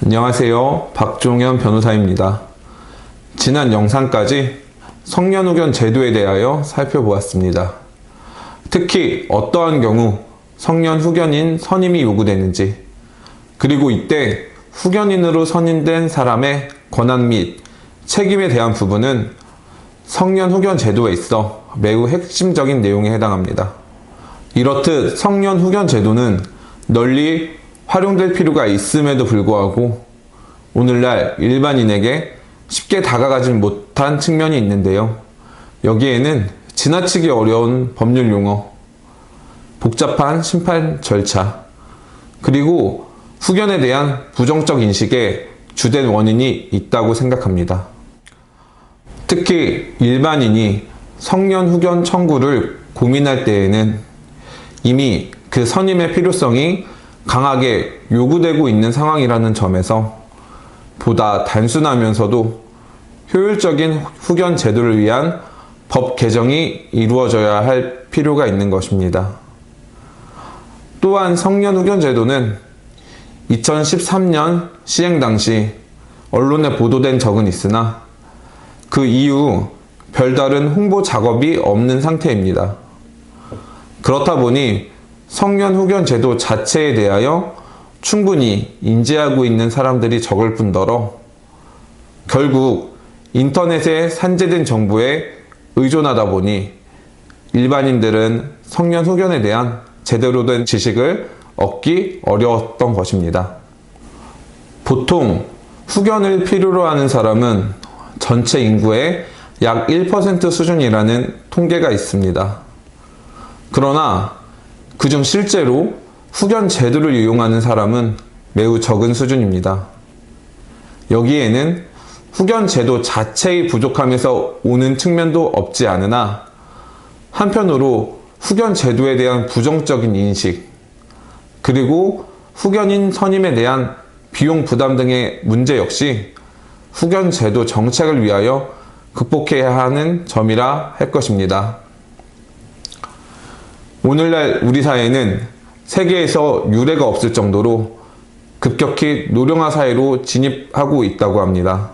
안녕하세요. 박종현 변호사입니다. 지난 영상까지 성년후견 제도에 대하여 살펴보았습니다. 특히 어떠한 경우 성년후견인 선임이 요구되는지, 그리고 이때 후견인으로 선임된 사람의 권한 및 책임에 대한 부분은 성년후견 제도에 있어 매우 핵심적인 내용에 해당합니다. 이렇듯 성년후견 제도는 널리 활용될 필요가 있음에도 불구하고 오늘날 일반인에게 쉽게 다가가지 못한 측면이 있는데요. 여기에는 지나치기 어려운 법률 용어, 복잡한 심판 절차, 그리고 후견에 대한 부정적 인식에 주된 원인이 있다고 생각합니다. 특히 일반인이 성년후견 청구를 고민할 때에는 이미 그 선임의 필요성이 강하게 요구되고 있는 상황이라는 점에서 보다 단순하면서도 효율적인 후견 제도를 위한 법 개정이 이루어져야 할 필요가 있는 것입니다. 또한 성년후견 제도는 2013년 시행 당시 언론에 보도된 적은 있으나 그 이후 별다른 홍보 작업이 없는 상태입니다. 그렇다 보니 성년후견 제도 자체에 대하여 충분히 인지하고 있는 사람들이 적을 뿐더러 결국 인터넷에 산재된 정보에 의존하다 보니 일반인들은 성년후견에 대한 제대로 된 지식을 얻기 어려웠던 것입니다. 보통 후견을 필요로 하는 사람은 전체 인구의 약 1% 수준이라는 통계가 있습니다. 그러나 그중 실제로 후견 제도를 이용하는 사람은 매우 적은 수준입니다. 여기에는 후견 제도 자체의 부족함에서 오는 측면도 없지 않으나 한편으로 후견 제도에 대한 부정적인 인식, 그리고 후견인 선임에 대한 비용 부담 등의 문제 역시 후견 제도 정책을 위하여 극복해야 하는 점이라 할 것입니다. 오늘날 우리 사회는 세계에서 유례가 없을 정도로 급격히 노령화 사회로 진입하고 있다고 합니다.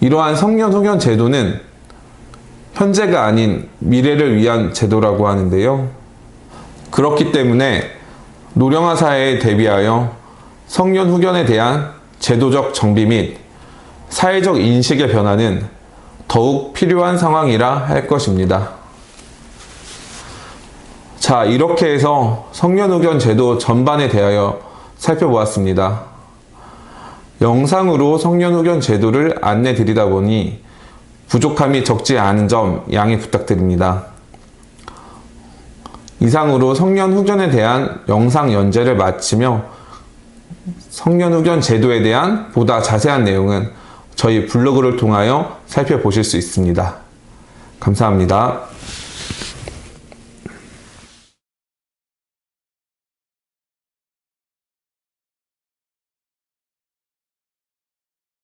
이러한 성년후견 제도는 현재가 아닌 미래를 위한 제도라고 하는데요. 그렇기 때문에 노령화 사회에 대비하여 성년후견에 대한 제도적 정비 및 사회적 인식의 변화는 더욱 필요한 상황이라 할 것입니다. 자, 이렇게 해서 성년후견 제도 전반에 대하여 살펴보았습니다. 영상으로 성년후견 제도를 안내 드리다 보니 부족함이 적지 않은 점 양해 부탁드립니다. 이상으로 성년후견에 대한 영상 연재를 마치며 성년후견 제도에 대한 보다 자세한 내용은 저희 블로그를 통하여 살펴보실 수 있습니다. 감사합니다.